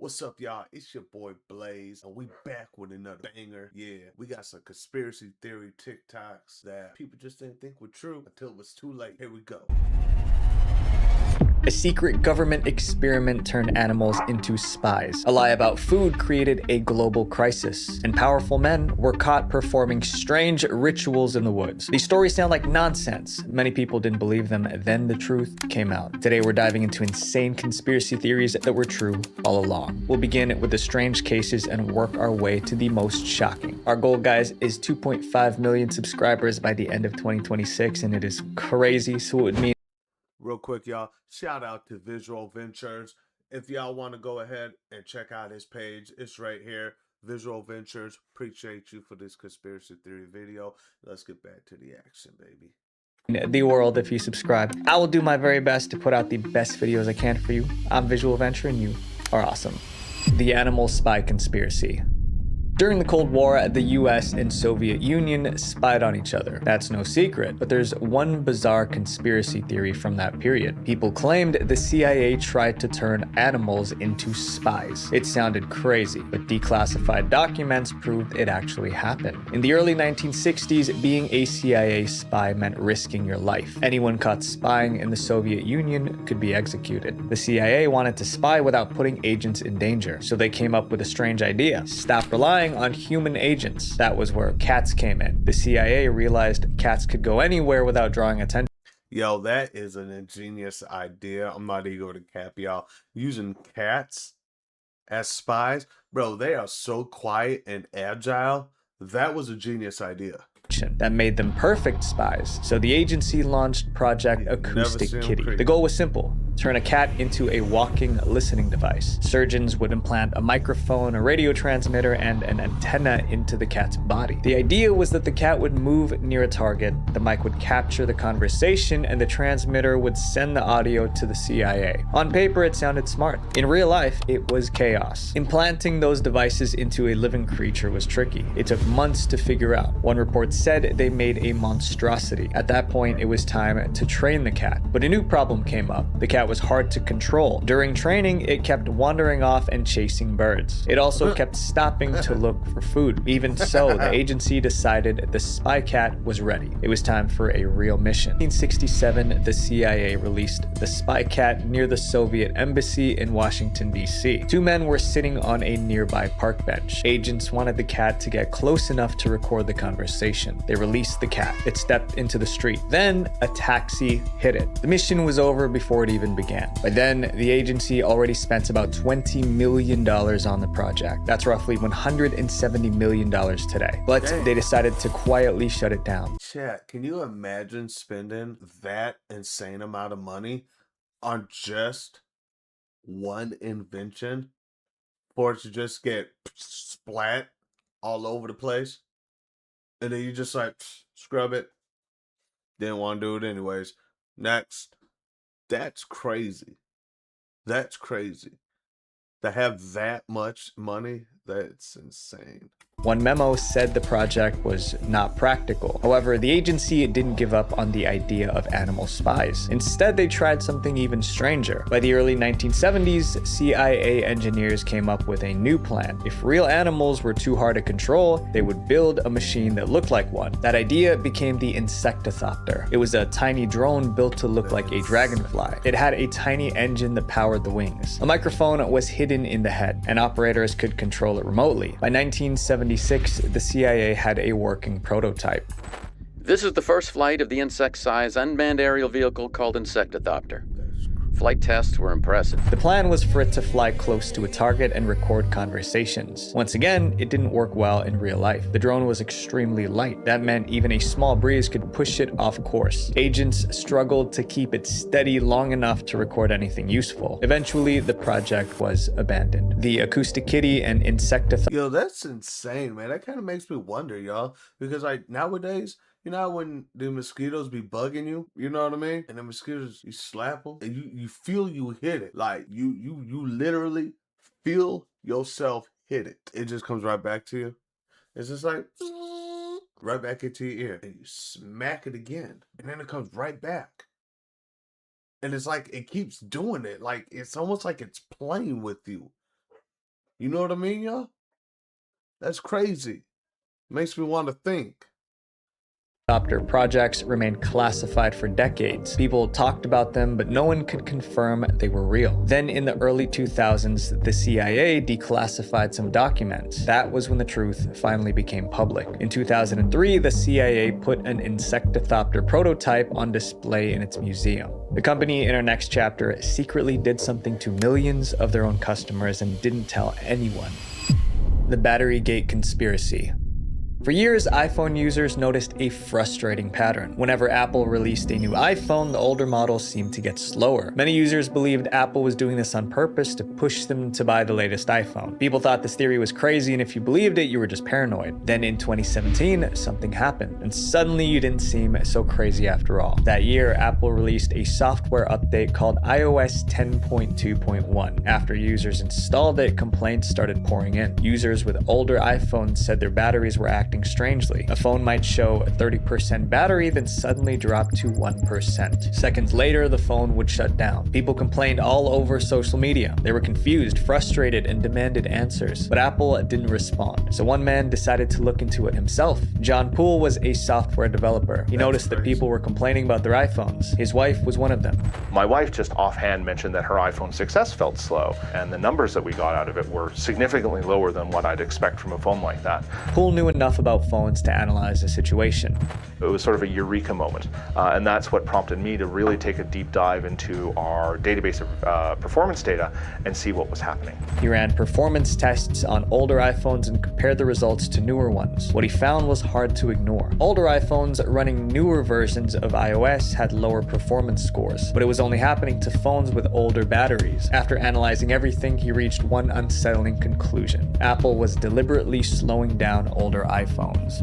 What's up, y'all? It's your boy Blaze, and we back with another banger. Yeah, we got some conspiracy theory TikToks that people just didn't think were true until it was too late. Here we go. A secret government experiment turned animals into spies. A lie about food created a global crisis. And powerful men were caught performing strange rituals in the woods. These stories sound like nonsense. Many people didn't believe them, then the truth came out. Today we're diving into insane conspiracy theories that were true all along. We'll begin with the strange cases and work our way to the most shocking. Our goal, guys, is 2.5 million subscribers by the end of 2026, and it is crazy, so it would mean Real quick, y'all, shout out to Visual Ventures. If y'all want to go ahead and check out his page, it's right here. Visual Ventures, appreciate you for this conspiracy theory video. Let's get back to the action, baby. The world if you subscribe. I will do my very best to put out the best videos I can for you. I'm Visual Venture and you are awesome. The animal spy conspiracy. During the Cold War, the US and Soviet Union spied on each other. That's no secret, but there's one bizarre conspiracy theory from that period. People claimed the CIA tried to turn animals into spies. It sounded crazy, but declassified documents proved it actually happened. In the early 1960s, being a CIA spy meant risking your life. Anyone caught spying in the Soviet Union could be executed. The CIA wanted to spy without putting agents in danger, so they came up with a strange idea. Stop relying on human agents. That was where cats came in. The CIA realized cats could go anywhere without drawing attention. Yo, that is an ingenious idea. I'm not eager to cap y'all. Using cats as spies, bro, they are so quiet and agile. That was a genius idea. That made them perfect spies. So the agency launched Project Acoustic Kitty. The goal was simple: turn a cat into a walking listening device. Surgeons would implant a microphone, a radio transmitter, and an antenna into the cat's body. The idea was that the cat would move near a target, the mic would capture the conversation, and the transmitter would send the audio to the CIA. On paper, it sounded smart. In real life, it was chaos. Implanting those devices into a living creature was tricky. It took months to figure out. One report said they made a monstrosity. At that point, it was time to train the cat. But a new problem came up. The cat was hard to control. During training, it kept wandering off and chasing birds. It also kept stopping to look for food. Even so, the agency decided the spy cat was ready. It was time for a real mission. In 1967, the CIA released the spy cat near the Soviet embassy in Washington, D.C. Two men were sitting on a nearby park bench. Agents wanted the cat to get close enough to record the conversation. They released the cat. It stepped into the street. Then a taxi hit it. The mission was over before it even began. By then, the agency already spent about $20 million on the project. That's roughly $170 million today. But they decided to quietly shut it down. Chat, can you imagine spending that insane amount of money on just one invention for it to just get splat all over the place? And then you just like scrub it. Didn't want to do it anyways. Next. That's crazy. That's crazy. To have that much money, that's insane. One memo said the project was not practical. However, the agency didn't give up on the idea of animal spies. Instead, they tried something even stranger. By the early 1970s, CIA engineers came up with a new plan. If real animals were too hard to control, they would build a machine that looked like one. That idea became the insectothopter. It was a tiny drone built to look like a dragonfly. It had a tiny engine that powered the wings. A microphone was hidden in the head, and operators could control it remotely. By 1976, the CIA had a working prototype. This is the first flight of the insect-sized unmanned aerial vehicle called Insectothopter. Flight tests were impressive. The plan was for it to fly close to a target and record conversations. Once again, it didn't work well in real life. The drone was extremely light. That meant even a small breeze could push it off course. Agents struggled to keep it steady long enough to record anything useful. Eventually, the project was abandoned. The Acoustic Kitty and Insectothopter. Yo, that's insane, man. That kind of makes me wonder, y'all. Because like nowadays, you know when the mosquitoes be bugging you, you know what I mean? And the mosquitoes, you slap them and you feel you hit it. Like you literally feel yourself hit it. It just comes right back to you. It's just like right back into your ear. And you smack it again. And then it comes right back. And it's like it keeps doing it. Like it's almost like it's playing with you. You know what I mean, y'all? That's crazy. Makes me want to think. Projects remained classified for decades. People talked about them, but no one could confirm they were real. Then in the early 2000s, the CIA declassified some documents. That was when the truth finally became public. In 2003, the CIA put an insectothopter prototype on display in its museum. The company in our next chapter secretly did something to millions of their own customers and didn't tell anyone. The Batterygate conspiracy. For years, iPhone users noticed a frustrating pattern. Whenever Apple released a new iPhone, the older models seemed to get slower. Many users believed Apple was doing this on purpose to push them to buy the latest iPhone. People thought this theory was crazy, and if you believed it, you were just paranoid. Then in 2017, something happened, and suddenly you didn't seem so crazy after all. That year, Apple released a software update called iOS 10.2.1. After users installed it, complaints started pouring in. Users with older iPhones said their batteries were acting strangely. A phone might show a 30% battery, then suddenly drop to 1%. Seconds later, the phone would shut down. People complained all over social media. They were confused, frustrated, and demanded answers. But Apple didn't respond. So one man decided to look into it himself. John Poole was a software developer. He noticed that people were complaining about their iPhones. His wife was one of them. My wife just offhand mentioned that her iPhone 6S felt slow, and the numbers that we got out of it were significantly lower than what I'd expect from a phone like that. Poole knew enough about phones to analyze the situation. It was sort of a eureka moment, and that's what prompted me to really take a deep dive into our database of performance data and see what was happening. He ran performance tests on older iPhones and compared the results to newer ones. What he found was hard to ignore. Older iPhones running newer versions of iOS had lower performance scores, but it was only happening to phones with older batteries. After analyzing everything, he reached one unsettling conclusion. Apple was deliberately slowing down older iPhones.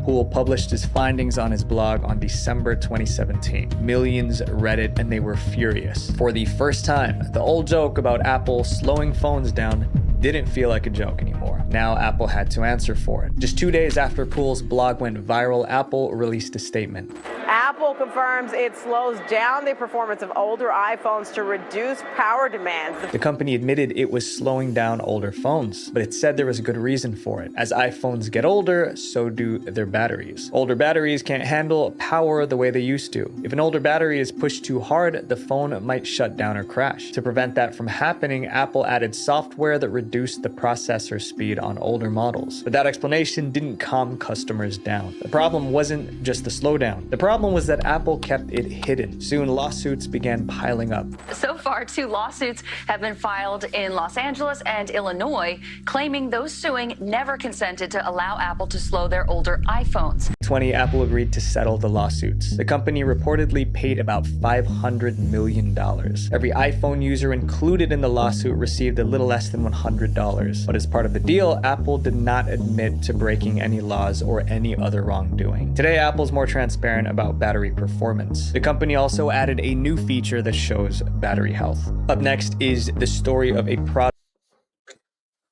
Poole published his findings on his blog on December 2017. Millions read it and they were furious. For the first time, the old joke about Apple slowing phones down didn't feel like a joke anymore. Now Apple had to answer for it. Just 2 days after Poole's blog went viral, Apple released a statement. Apple confirms it slows down the performance of older iPhones to reduce power demands. The company admitted it was slowing down older phones, but it said there was a good reason for it. As iPhones get older, so do their batteries. Older batteries can't handle power the way they used to. If an older battery is pushed too hard, the phone might shut down or crash. To prevent that from happening, Apple added software that reduced the processor speed on older models. But that explanation didn't calm customers down. The problem wasn't just the slowdown. The problem was that Apple kept it hidden. Soon, lawsuits began piling up. So far, 2 lawsuits have been filed in Los Angeles and Illinois, claiming those suing never consented to allow Apple to slow their older iPhones. In 2020, Apple agreed to settle the lawsuits. The company reportedly paid about $500 million. Every iPhone user included in the lawsuit received a little less than $100. But as part of the deal, Apple did not admit to breaking any laws or any other wrongdoing. Today, Apple's more transparent about battery performance. The company also added a new feature that shows battery health. Up next is the story of a product.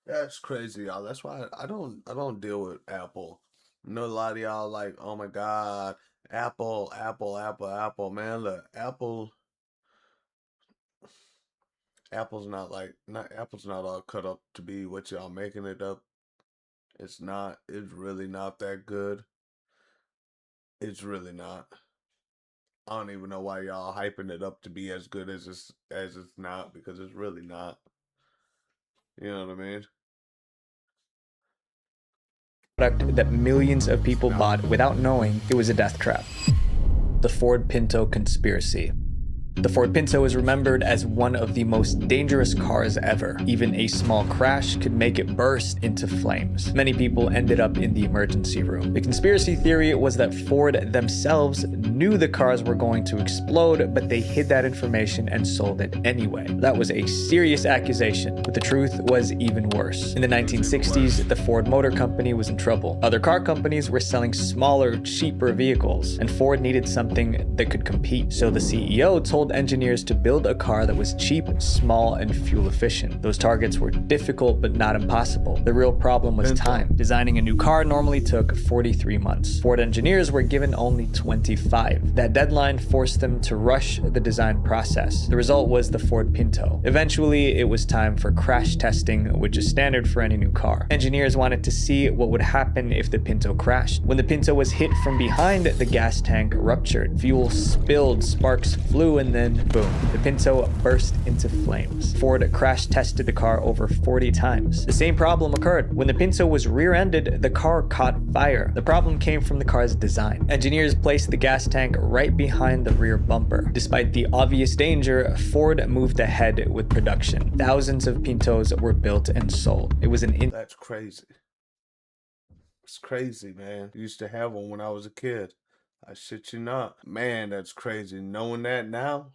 That's crazy, y'all. That's why I don't deal with Apple. I know a lot of y'all like, oh my God, Apple. Man, look, Apple's not all cut up to be what y'all making it up. It's not. It's really not that good. It's really not. I don't even know why y'all hyping it up to be as good as it's not, because it's really not. You know what I mean? Product that millions of people bought without knowing it was a death trap. The Ford Pinto conspiracy. The Ford Pinto is remembered as one of the most dangerous cars ever. Even a small crash could make it burst into flames. Many people ended up in the emergency room. The conspiracy theory was that Ford themselves knew the cars were going to explode, but they hid that information and sold it anyway. That was a serious accusation, but the truth was even worse. In the 1960s, the Ford Motor Company was in trouble. Other car companies were selling smaller, cheaper vehicles, and Ford needed something that could compete. So the CEO told told engineers to build a car that was cheap, small, and fuel efficient. Those targets were difficult but not impossible. The real problem was time. Designing a new car normally took 43 months. Ford engineers were given only 25. That deadline forced them to rush the design process. The result was the Ford Pinto. Eventually, it was time for crash testing, which is standard for any new car. Engineers wanted to see what would happen if the Pinto crashed. When the Pinto was hit from behind, the gas tank ruptured. Fuel spilled, sparks flew, and then boom, the Pinto burst into flames. Ford crash tested the car over 40 times. The same problem occurred. When the Pinto was rear-ended, the car caught fire. The problem came from the car's design. Engineers placed the gas tank right behind the rear bumper. Despite the obvious danger, Ford moved ahead with production. Thousands of Pintos were built and sold. It was That's crazy. It's crazy, man. I used to have one when I was a kid. I shit you not. Man, that's crazy. Knowing that now.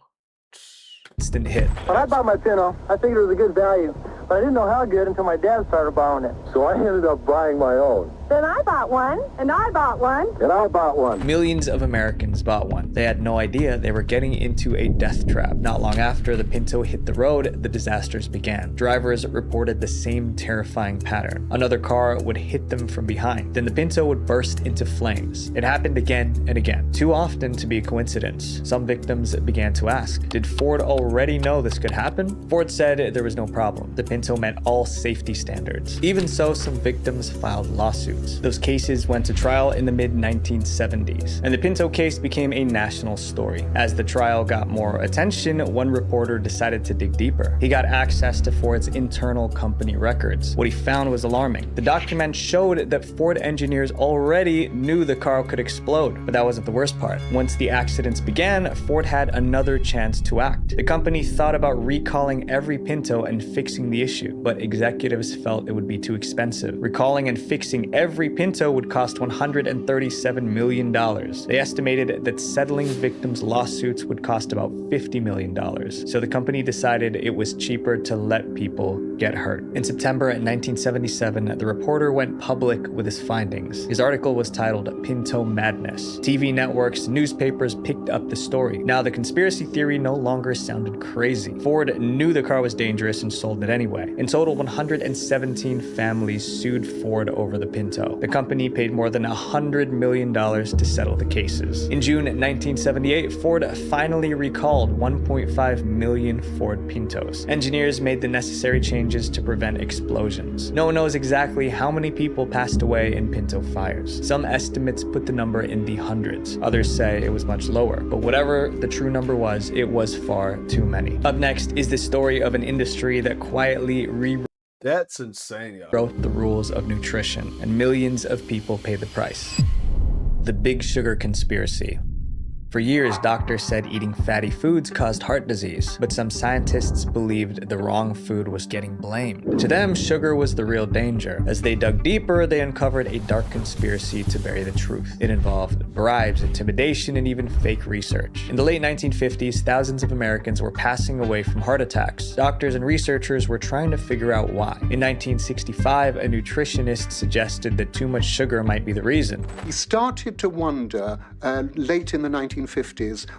Instant hit. When I bought my Pinto, I figured it was a good value, but I didn't know how good until my dad started borrowing it. So I ended up buying my own. Then I bought one, and I bought one, and I bought one. Millions of Americans bought one. They had no idea they were getting into a death trap. Not long after the Pinto hit the road, the disasters began. Drivers reported the same terrifying pattern. Another car would hit them from behind. Then the Pinto would burst into flames. It happened again and again. Too often to be a coincidence. Some victims began to ask, did Ford already know this could happen? Ford said there was no problem. The Pinto met all safety standards. Even so, some victims filed lawsuits. Those cases went to trial in the mid-1970s, and the Pinto case became a national story. As the trial got more attention, one reporter decided to dig deeper. He got access to Ford's internal company records. What he found was alarming. The document showed that Ford engineers already knew the car could explode, but that wasn't the worst part. Once the accidents began, Ford had another chance to act. The company thought about recalling every Pinto and fixing the issue, but executives felt it would be too expensive. Recalling and fixing every Pinto would cost $137 million. They estimated that settling victims' lawsuits would cost about $50 million. So the company decided it was cheaper to let people get hurt. In September 1977, the reporter went public with his findings. His article was titled Pinto Madness. TV networks, newspapers picked up the story. Now the conspiracy theory no longer sounded crazy. Ford knew the car was dangerous and sold it anyway. In total, 117 families sued Ford over the Pinto. The company paid more than $100 million to settle the cases. In June 1978, Ford finally recalled 1.5 million Ford Pintos. Engineers made the necessary changes to prevent explosions. No one knows exactly how many people passed away in Pinto fires. Some estimates put the number in the hundreds. Others say it was much lower. But whatever the true number was, it was far too many. Up next is the story of an industry that quietly That's insane, y'all. wrote the rules of nutrition, and millions of people paid the price. The Big Sugar Conspiracy. For years, doctors said eating fatty foods caused heart disease, but some scientists believed the wrong food was getting blamed. To them, sugar was the real danger. As they dug deeper, they uncovered a dark conspiracy to bury the truth. It involved bribes, intimidation, and even fake research. In the late 1950s, thousands of Americans were passing away from heart attacks. Doctors and researchers were trying to figure out why. In 1965, a nutritionist suggested that too much sugar might be the reason. We started to wonder late in the 1950s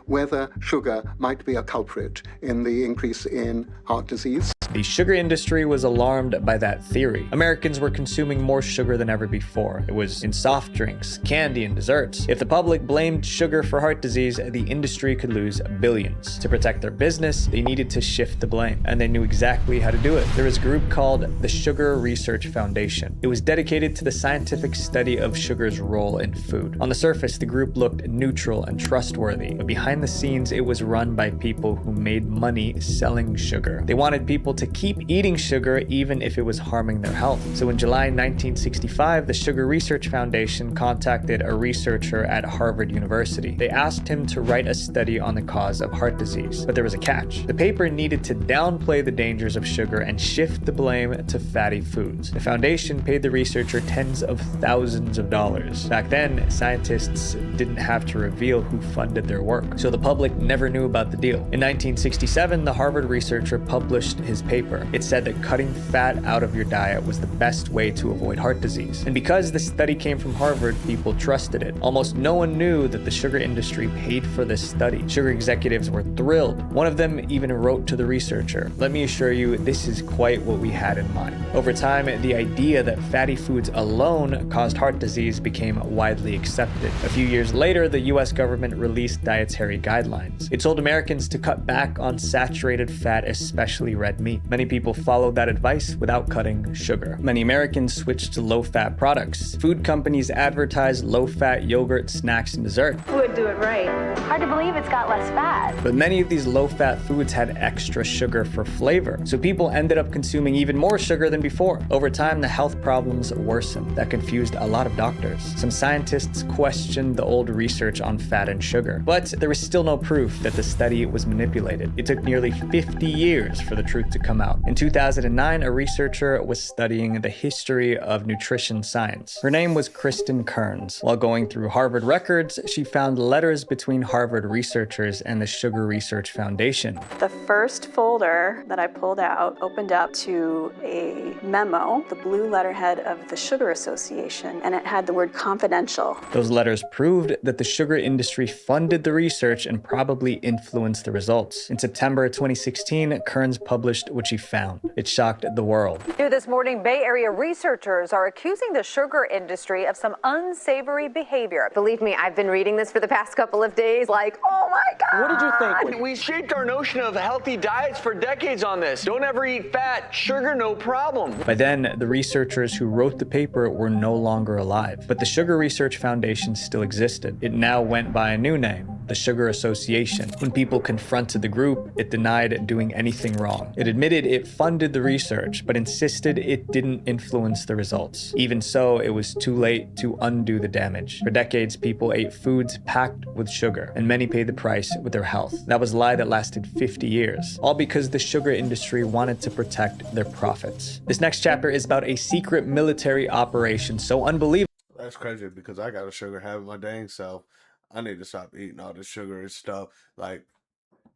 whether sugar might be a culprit in the increase in heart disease. The sugar industry was alarmed by that theory. Americans were consuming more sugar than ever before. It was in soft drinks, candy, and desserts. If the public blamed sugar for heart disease, the industry could lose billions. To protect their business, they needed to shift the blame, and they knew exactly how to do it. There was a group called the Sugar Research Foundation. It was dedicated to the scientific study of sugar's role in food. On the surface, the group looked neutral and trustworthy, but behind the scenes, it was run by people who made money selling sugar. They wanted people to keep eating sugar even if it was harming their health. So in July 1965, the Sugar Research Foundation contacted a researcher at Harvard University. They asked him to write a study on the cause of heart disease, but there was a catch. The paper needed to downplay the dangers of sugar and shift the blame to fatty foods. The foundation paid the researcher tens of thousands of dollars. Back then, scientists didn't have to reveal who funded funded their work, so the public never knew about the deal. In 1967, the Harvard researcher published his paper. It said that cutting fat out of your diet was the best way to avoid heart disease. And because the study came from Harvard, people trusted it. Almost no one knew that the sugar industry paid for this study. Sugar executives were thrilled. One of them even wrote to the researcher, "Let me assure you, this is quite what we had in mind." Over time, the idea that fatty foods alone caused heart disease became widely accepted. A few years later, the US government released dietary guidelines. It told Americans to cut back on saturated fat, especially red meat. Many people followed that advice without cutting sugar. Many Americans switched to low-fat products. Food companies advertised low-fat yogurt, snacks, and dessert. Who would do it right? Hard to believe it's got less fat. But many of these low-fat foods had extra sugar for flavor, so people ended up consuming even more sugar than before. Over time, the health problems worsened. That confused a lot of doctors. Some scientists questioned the old research on fat and sugar, but there was still no proof that the study was manipulated. It took nearly 50 years for the truth to come out. In 2009, a researcher was studying the history of nutrition science. Her name was Kristen Kearns. While going through Harvard records, she found letters between Harvard researchers and the Sugar Research Foundation. The first folder that I pulled out opened up to a memo, the blue letterhead of the Sugar Association, and it had the word confidential. Those letters proved that the sugar industry funded the research and probably influenced the results. In September 2016, Kearns published what she found. It shocked the world. New this morning, Bay Area researchers are accusing the sugar industry of some unsavory behavior. Believe me, I've been reading this for the past couple of days, like, oh my God. What did you think? We shaped our notion of healthy diets for decades on this. Don't ever eat fat, sugar, no problem. By then, the researchers who wrote the paper were no longer alive, but the Sugar Research Foundation still existed. It now went by a new name, the Sugar Association. When people confronted the group, it denied doing anything wrong. It admitted it funded the research, but insisted it didn't influence the results. Even so, it was too late to undo the damage. For decades, people ate foods packed with sugar, and many paid the price with their health. That was a lie that lasted 50 years, all because the sugar industry wanted to protect their profits. This next chapter is about a secret military operation so unbelievable. That's crazy because I got a sugar habit my dang self. I need to stop eating all this sugary stuff. Like,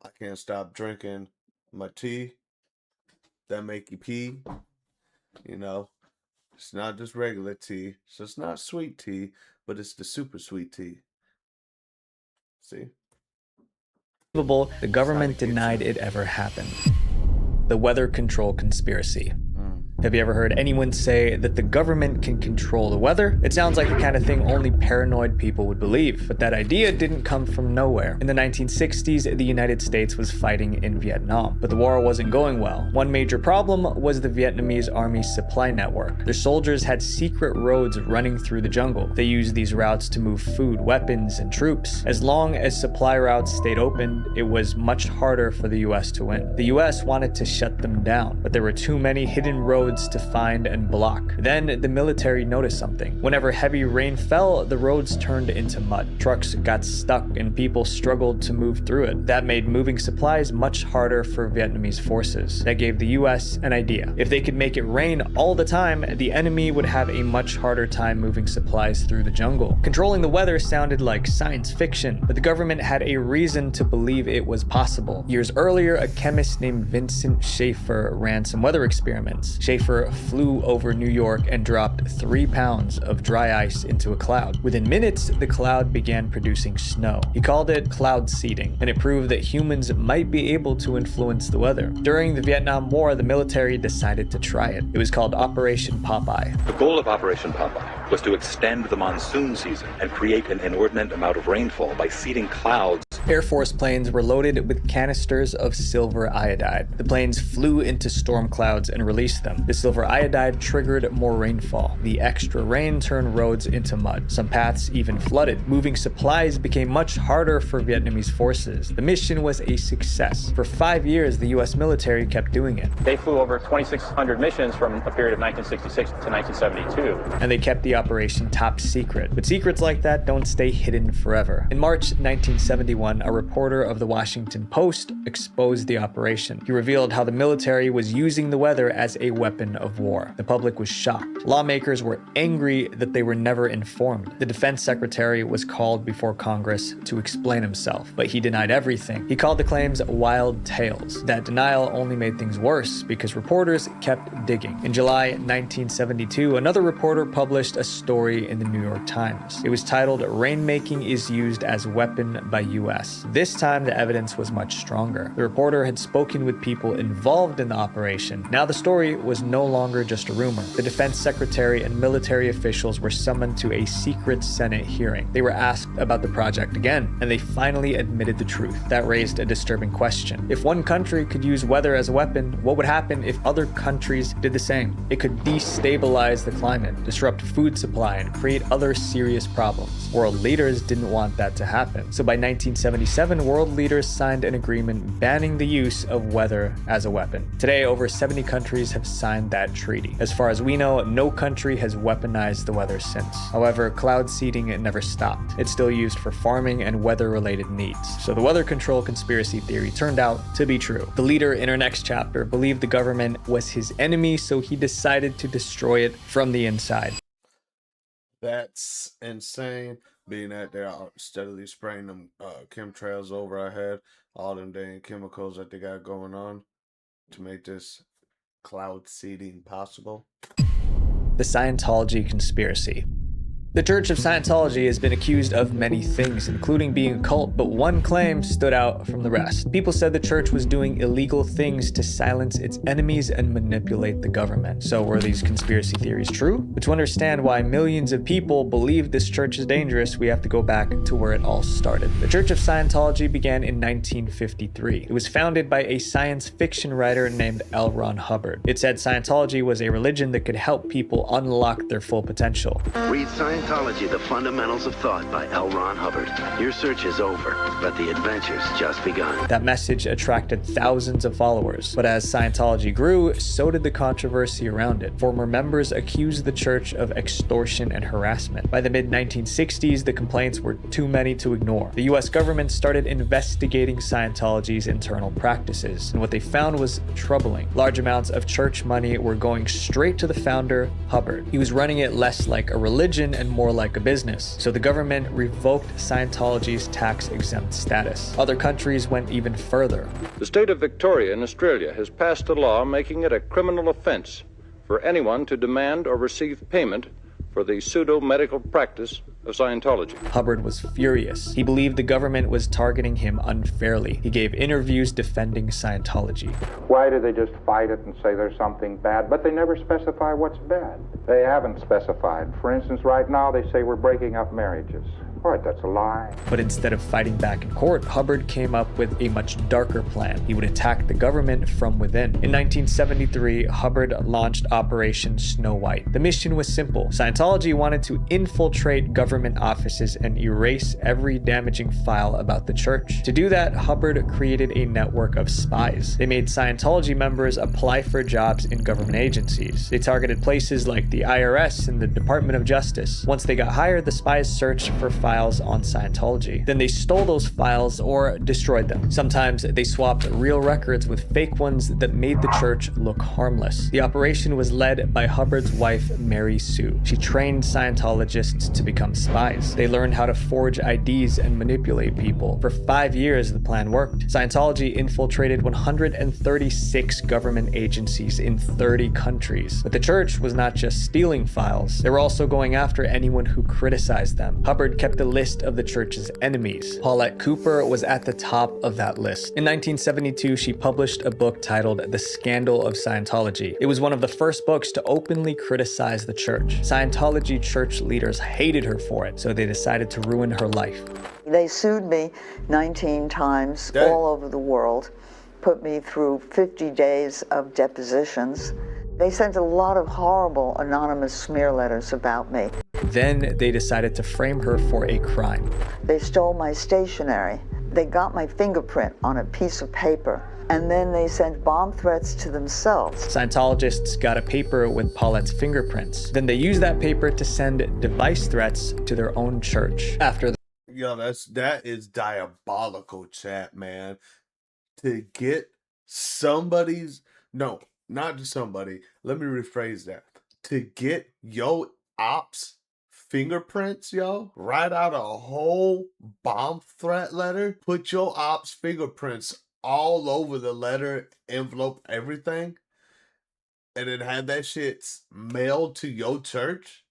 I can't stop drinking my tea that make you pee. You know, it's not just regular tea. So it's not sweet tea, but it's the super sweet tea. See? The government denied it ever happened. The weather control conspiracy. Have you ever heard anyone say that the government can control the weather? It sounds like the kind of thing only paranoid people would believe, but that idea didn't come from nowhere. In the 1960s, the United States was fighting in Vietnam, but the war wasn't going well. One major problem was the Vietnamese Army's supply network. Their soldiers had secret roads running through the jungle. They used these routes to move food, weapons, and troops. As long as supply routes stayed open, it was much harder for the US to win. The US wanted to shut them down, but there were too many hidden roads to find and block. Then the military noticed something. Whenever heavy rain fell, the roads turned into mud. Trucks got stuck and people struggled to move through it. That made moving supplies much harder for Vietnamese forces. That gave the US an idea. If they could make it rain all the time, the enemy would have a much harder time moving supplies through the jungle. Controlling the weather sounded like science fiction, but the government had a reason to believe it was possible. Years earlier, a chemist named Vincent Schaefer ran some weather experiments. Schaefer flew over New York and dropped 3 pounds of dry ice into a cloud. Within minutes, the cloud began producing snow. He called it cloud seeding, and it proved that humans might be able to influence the weather. During the Vietnam War, the military decided to try it. It was called Operation Popeye. The goal of Operation Popeye was to extend the monsoon season and create an inordinate amount of rainfall by seeding clouds. Air Force planes were loaded with canisters of silver iodide. The planes flew into storm clouds and released them. The silver iodide triggered more rainfall. The extra rain turned roads into mud. Some paths even flooded. Moving supplies became much harder for Vietnamese forces. The mission was a success. For 5 years, the US military kept doing it. They flew over 2,600 missions from a period of 1966 to 1972. And they kept the operation top secret. But secrets like that don't stay hidden forever. In March 1971, 1971, a reporter of the Washington Post exposed the operation. He revealed how the military was using the weather as a weapon of war. The public was shocked. Lawmakers were angry that they were never informed. The defense secretary was called before Congress to explain himself, but he denied everything. He called the claims wild tales. That denial only made things worse because reporters kept digging. In July 1972, another reporter published a story in the New York Times. It was titled, "Rainmaking is Used as Weapon by U.S." This time, the evidence was much stronger. The reporter had spoken with people involved in the operation. Now the story was no longer just a rumor. The defense secretary and military officials were summoned to a secret Senate hearing. They were asked about the project again, and they finally admitted the truth. That raised a disturbing question. If one country could use weather as a weapon, what would happen if other countries did the same? It could destabilize the climate, disrupt food supply, and create other serious problems. World leaders didn't want that to happen. So by 1977, world leaders signed an agreement banning the use of weather as a weapon. Today, over 70 countries have signed that treaty. As far as we know, no country has weaponized the weather since. However, cloud seeding never stopped. It's still used for farming and weather-related needs. So the weather control conspiracy theory turned out to be true. The leader in our next chapter believed the government was his enemy, so he decided to destroy it from the inside. That's insane. Being that they're steadily spraying them chemtrails over our head, all them dang chemicals that they got going on to make this cloud seeding possible. The Scientology conspiracy. The Church of Scientology has been accused of many things, including being a cult, but one claim stood out from the rest. People said the church was doing illegal things to silence its enemies and manipulate the government. So were these conspiracy theories true? But to understand why millions of people believe this church is dangerous, we have to go back to where it all started. The Church of Scientology began in 1953. It was founded by a science fiction writer named L. Ron Hubbard. It said Scientology was a religion that could help people unlock their full potential. Read Scientology, The Fundamentals of Thought by L. Ron Hubbard. Your search is over, but the adventure's just begun. That message attracted thousands of followers, but as Scientology grew, so did the controversy around it. Former members accused the church of extortion and harassment. By the mid-1960s, the complaints were too many to ignore. The US government started investigating Scientology's internal practices, and what they found was troubling. Large amounts of church money were going straight to the founder, Hubbard. He was running it less like a religion and more like a business. So the government revoked Scientology's tax-exempt status. Other countries went even further. The state of Victoria in Australia has passed a law making it a criminal offence for anyone to demand or receive payment for the pseudo-medical practice of Scientology. Hubbard was furious. He believed the government was targeting him unfairly. He gave interviews defending Scientology. Why do they just fight it and say there's something bad, but they never specify what's bad? They haven't specified. For instance, right now they say we're breaking up marriages. Right, that's a lie. But instead of fighting back in court, Hubbard came up with a much darker plan. He would attack the government from within. In 1973, Hubbard launched Operation Snow White. The mission was simple. Scientology wanted to infiltrate government offices and erase every damaging file about the church. To do that, Hubbard created a network of spies. They made Scientology members apply for jobs in government agencies. They targeted places like the IRS and the Department of Justice. Once they got hired, the spies searched for files on Scientology. Then they stole those files or destroyed them. Sometimes they swapped real records with fake ones that made the church look harmless. The operation was led by Hubbard's wife, Mary Sue. She trained Scientologists to become spies. They learned how to forge IDs and manipulate people. For 5 years, the plan worked. Scientology infiltrated 136 government agencies in 30 countries. But the church was not just stealing files. They were also going after anyone who criticized them. Hubbard kept a list of the church's enemies. Paulette Cooper was at the top of that list. In 1972, she published a book titled The Scandal of Scientology. It was one of the first books to openly criticize the church. Scientology church leaders hated her for it, so they decided to ruin her life. They sued me 19 times all over the world, put me through 50 days of depositions. They sent a lot of horrible anonymous smear letters about me. Then they decided to frame her for a crime. They stole my stationery. They got my fingerprint on a piece of paper, and then they sent bomb threats to themselves. Scientologists got a paper with Paulette's fingerprints. Then they used that paper to send device threats to their own church. After Yo, that is diabolical, chat, man. To get somebody's no, not just somebody. Let me rephrase that. To get yo ops fingerprints, yo, write out a whole bomb threat letter, put your ops fingerprints all over the letter, envelope, everything, and then have that shit mailed to your church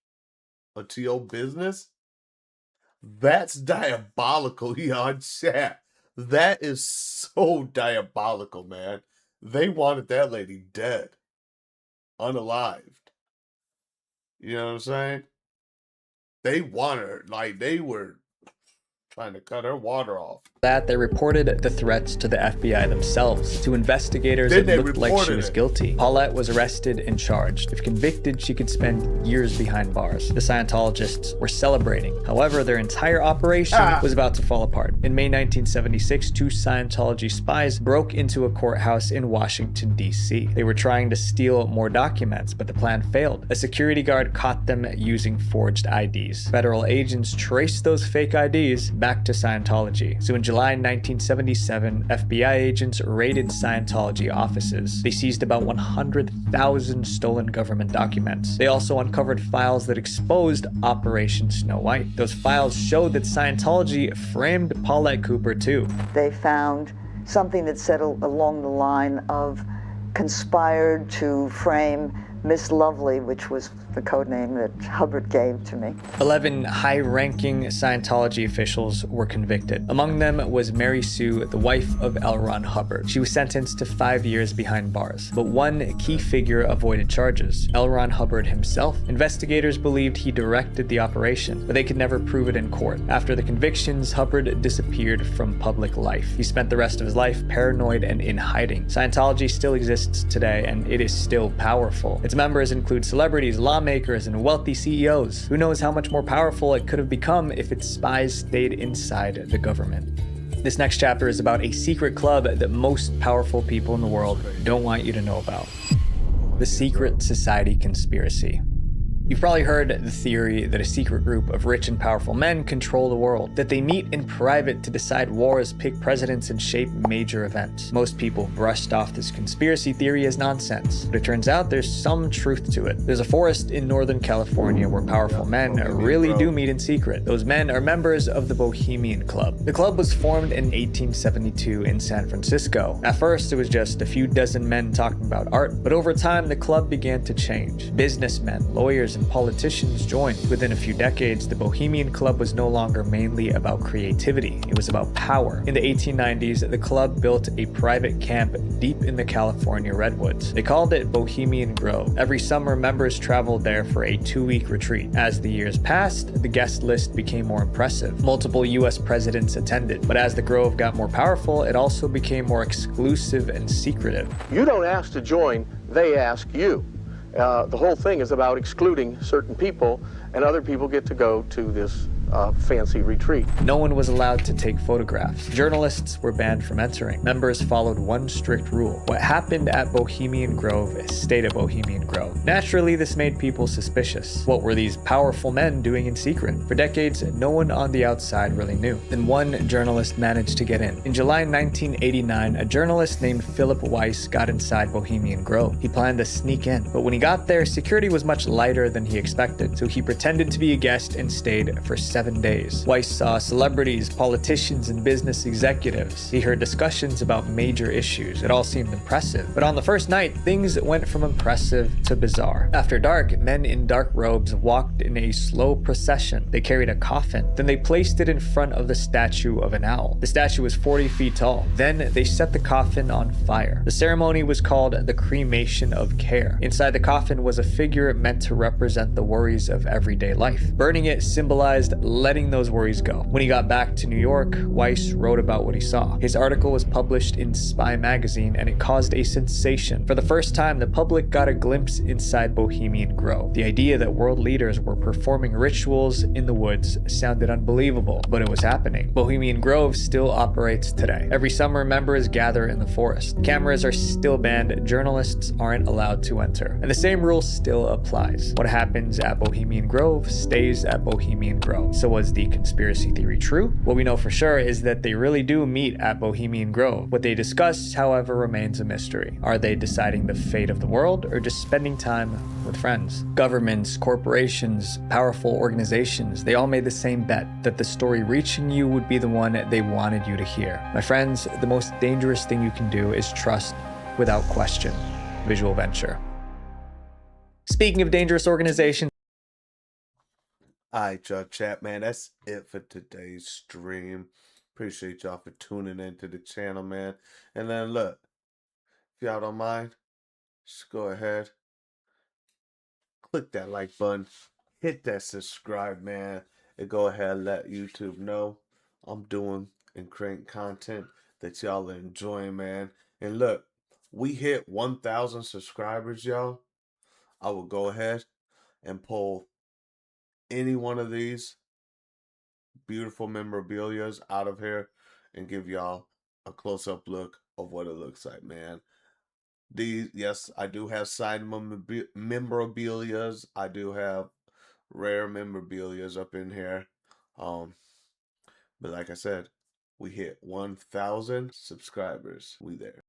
or to your business. That's diabolical, y'all, chat. That is so diabolical, man. They wanted that lady dead. Unalived. You know what I'm saying? They want her, like they were trying to cut her water off. That they reported the threats to the FBI themselves. To investigators, it looked like she was guilty. Paulette was arrested and charged. If convicted, she could spend years behind bars. The Scientologists were celebrating. However, their entire operation was about to fall apart. In May 1976, 2 Scientology spies broke into a courthouse in Washington, D.C. They were trying to steal more documents, but the plan failed. A security guard caught them using forged IDs. Federal agents traced those fake IDs back to Scientology. So in July 1977, FBI agents raided Scientology offices. They seized about 100,000 stolen government documents. They also uncovered files that exposed Operation Snow White. Those files showed that Scientology framed Paulette Cooper too. They found something that said along the line of conspired to frame Miss Lovely, which was the code name that Hubbard gave to me. 11 high-ranking Scientology officials were convicted. Among them was Mary Sue, the wife of L. Ron Hubbard. She was sentenced to 5 years behind bars. But one key figure avoided charges, L. Ron Hubbard himself. Investigators believed he directed the operation, but they could never prove it in court. After the convictions, Hubbard disappeared from public life. He spent the rest of his life paranoid and in hiding. Scientology still exists today, and it is still powerful. Its members include celebrities, lawmakers, and wealthy CEOs. Who knows how much more powerful it could have become if its spies stayed inside the government. This next chapter is about a secret club that most powerful people in the world don't want you to know about. The Secret Society Conspiracy. You've probably heard the theory that a secret group of rich and powerful men control the world, that they meet in private to decide wars, pick presidents, and shape major events. Most people brushed off this conspiracy theory as nonsense, but it turns out there's some truth to it. There's a forest in Northern California where powerful men really do meet in secret. Those men are members of the Bohemian Club. The club was formed in 1872 in San Francisco. At first, it was just a few dozen men talking about art, but over time, the club began to change. Businessmen, lawyers, and politicians joined. Within a few decades, the Bohemian Club was no longer mainly about creativity. It was about power. In the 1890s, the club built a private camp deep in the California redwoods. They called it Bohemian Grove. Every summer, members traveled there for a 2-week retreat. As the years passed, the guest list became more impressive. Multiple US presidents attended, but as the Grove got more powerful, it also became more exclusive and secretive. You don't ask to join, they ask you. The whole thing is about excluding certain people, and other people get to go to this fancy retreat. No one was allowed to take photographs. Journalists were banned from entering. Members followed one strict rule. What happened at Bohemian Grove stayed at Bohemian Grove. Naturally, this made people suspicious. What were these powerful men doing in secret? For decades, no one on the outside really knew. Then one journalist managed to get in. In July 1989, a journalist named Philip Weiss got inside Bohemian Grove. He planned to sneak in, but when he got there, security was much lighter than he expected, so he pretended to be a guest and stayed for 7 days. Weiss saw celebrities, politicians, and business executives. He heard discussions about major issues. It all seemed impressive. But on the first night, things went from impressive to bizarre. After dark, men in dark robes walked in a slow procession. They carried a coffin. Then they placed it in front of the statue of an owl. The statue was 40 feet tall. Then they set the coffin on fire. The ceremony was called the cremation of care. Inside the coffin was a figure meant to represent the worries of everyday life. Burning it symbolized letting those worries go. When he got back to New York, Weiss wrote about what he saw. His article was published in Spy magazine, and it caused a sensation. For the first time, the public got a glimpse inside Bohemian Grove. The idea that world leaders were performing rituals in the woods sounded unbelievable, but it was happening. Bohemian Grove still operates today. Every summer, members gather in the forest. Cameras are still banned. Journalists aren't allowed to enter. And the same rule still applies. What happens at Bohemian Grove stays at Bohemian Grove. So was the conspiracy theory true? What we know for sure is that they really do meet at Bohemian Grove. What they discuss, however, remains a mystery. Are they deciding the fate of the world or just spending time with friends? Governments, corporations, powerful organizations, they all made the same bet that the story reaching you would be the one they wanted you to hear. My friends, the most dangerous thing you can do is trust without question. Visual Venture. Speaking of dangerous organizations, alright, y'all, chat, man, that's it for today's stream. Appreciate y'all for tuning into the channel, man. And then look, if y'all don't mind, just go ahead, click that like button, hit that subscribe, man, and go ahead and let YouTube know I'm doing and creating content that y'all are enjoying, man. And look, we hit 1,000 subscribers, y'all. I will go ahead and pull any one of these beautiful memorabilias out of here and give y'all a close-up look of what it looks like, man. These, yes, I do have signed memorabilias. I do have rare memorabilias up in here. But like I said, we hit 1,000 subscribers. We there.